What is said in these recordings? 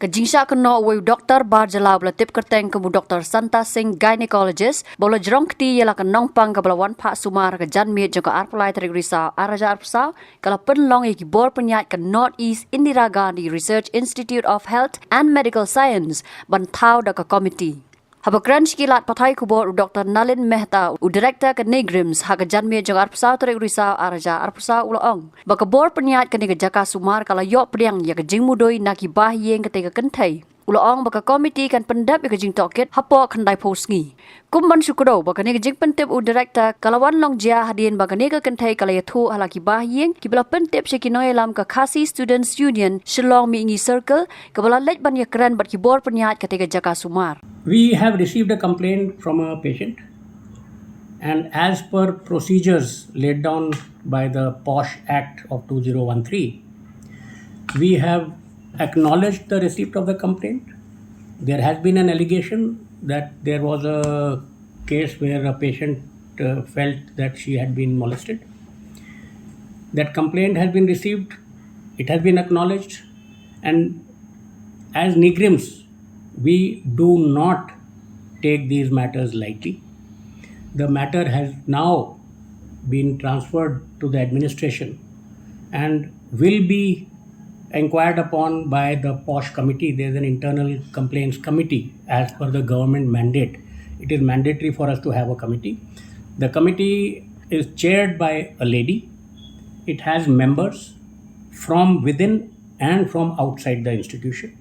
Kajingsa Kynnoh wei Dr. Barjala bela tip kerteng kemu Dr. Santa Singh gynecologist bola Jrong kti yala kenong pang kabla wan pak sumar ke janmit jangka arpulai tarik risau araja arpsau kala penlong iki bor penyat ke North East Indira Gandhi Research Institute of Health and Medical Science bantau da ke komiti. Habakran shikilat patai kubor Dr. Nalin Mehta Director ke NEIGRIHMS hak janmit jangka arpsau tarik risau araja arpsau ulaong. Baka bor penyat ke ni jaka sumar kala yok priang ya ke jing mudoi naki bahyeng ketika Kynthei. Ulaong baka komiti kan pendap ya ke jing Tohkit hapo Kynthei Sngi. Kumban syukro baka ni ke jing pentip director kalawan long jia hadin baka ni ke Kynthei kala ya thu halaki bahyeng kibala pentip Kynnoh lam ke Khasi Students Union Shillong Mail Circle kibala lej ban ya kran bat kibor penyat ketika jaka sumar. We have received a complaint from a patient, and as per procedures laid down by the POSH Act of 2013, we have acknowledged the receipt of the complaint. There has been an allegation that there was a case where a patient felt that she had been molested. That complaint has been received, it has been acknowledged, and as NEIGRIHMS, we do not take these matters lightly. The matter has now been transferred to the administration and will be inquired upon by the POSH committee. There is an internal complaints committee as per the government mandate. It is mandatory for us to have a committee. The committee is chaired by a lady. It has members from within and from outside the institution.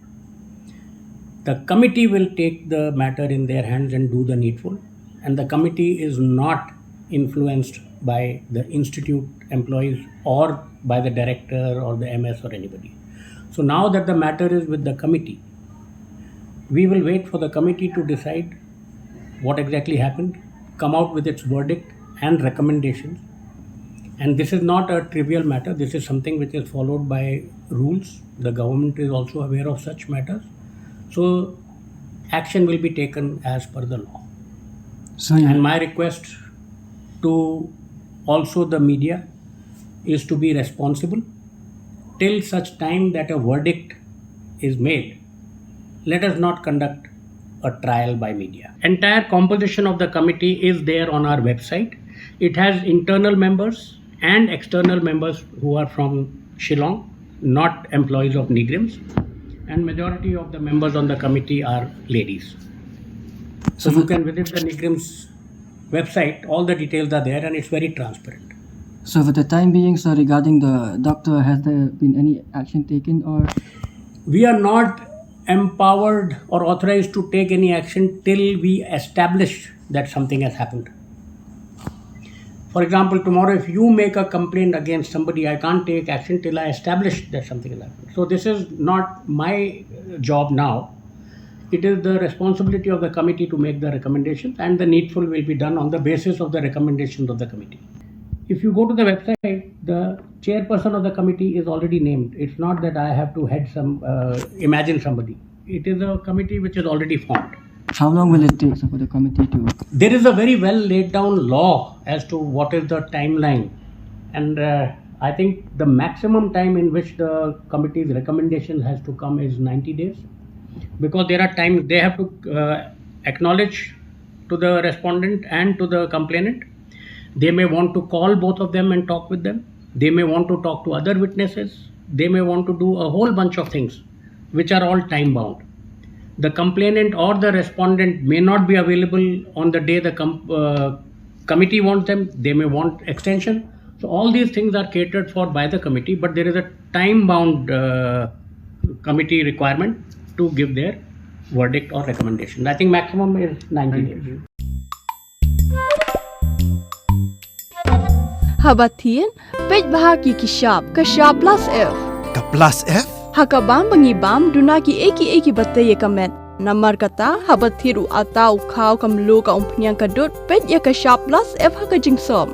The committee will take the matter in their hands and do the needful, and the committee is not influenced by the institute employees or by the director or the MS or anybody. So now that the matter is with the committee, we will wait for the committee to decide what exactly happened, come out with its verdict and recommendations. And this is not a trivial matter. This is something which is followed by rules. The government is also aware of such matters. So action will be taken as per the law. And my request to also the media is to be responsible till such time that a verdict is made. Let us not conduct a trial by media. Entire composition of the committee is there on our website. It has internal members and external members who are from Shillong, not employees of NEIGRIHMS. And majority of the members on the committee are ladies. So you can visit the NEIGRIHMS website, all the details are there and it's very transparent. So for the time being, sir, regarding the doctor, has there been any action taken or? We are not empowered or authorized to take any action till we establish that something has happened. For example, tomorrow if you make a complaint against somebody, I can't take action till I establish that something has happened. So this is not my job now. It is the responsibility of the committee to make the recommendations, and the needful will be done on the basis of the recommendations of the committee. If you go to the website, the chairperson of the committee is already named. It's not that I have to imagine somebody. It is a committee which is already formed. How long will it take for the committee to? There is a very well laid down law as to what is the timeline, and I think the maximum time in which the committee's recommendation has to come is 90 days, because there are times they have to acknowledge to the respondent and to the complainant. They may want to call both of them and talk with them. They may want to talk to other witnesses. They may want to do a whole bunch of things which are all time bound. The complainant or the respondent may not be available on the day the committee wants them. They may want extension. So all these things are catered for by the committee, but there is a time-bound committee requirement to give their verdict or recommendation. I think maximum is 90 days. Habatin, page bahagi kishap, kashap plus F. Ka plus F? Hakabam bangibam dunaki eki batay kamet. Namar kata habathiru atau kau kamlu ka umpnyang kadut pet ya ka sharp plus F haka jingsom.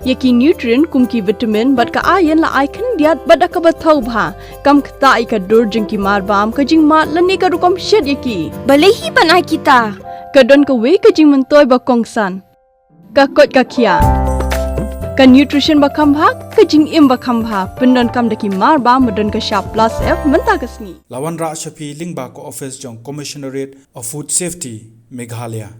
Yaki nutrient kumki vitamin bat ka ayan la icon diat bat ka bathau bha kam kata ika dur jingki marbam ka jingmat lani ka rukom shed yaki. Balehi banai kita. Kadon ka we ka jing mentoy ba kongsan. Ka kot ka kia. Kan nutrition bakam bha, ka jing im bakam bha, pendon kam daki mar ba medon ka sharp plus F menta ka Sngi. Lawan Ra Shafi Lingba ko office jong Commissionerate of Food Safety Meghalaya.